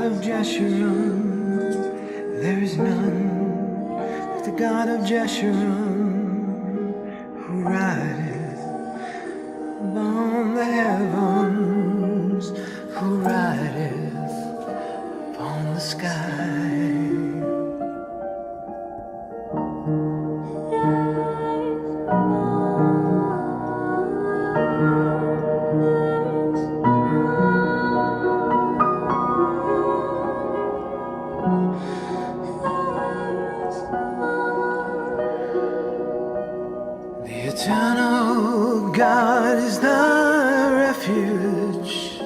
of Jeshurun, there is none like the God of Jeshurun, who rideth upon the heavens, who rideth upon the sky. The eternal God is thy refuge,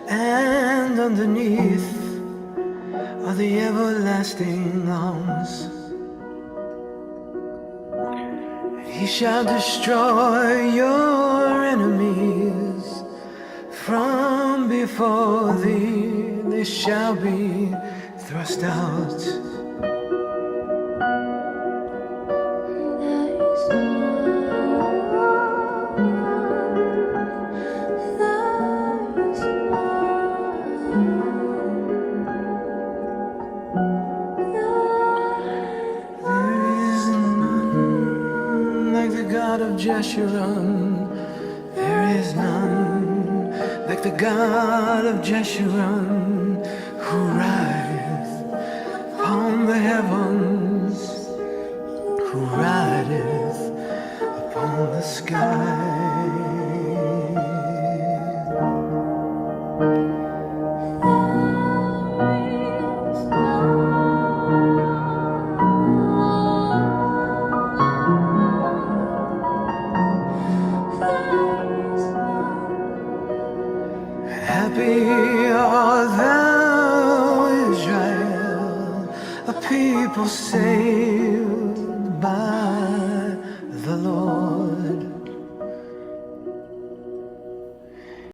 and underneath are the everlasting arms. He shall destroy your enemies from before thee, they shall be thrust out. God of Jeshurun, there is none like the God of Jeshurun, who rideth upon the heavens, who rideth upon the sky. Happy art thou, Israel, a people saved by the Lord.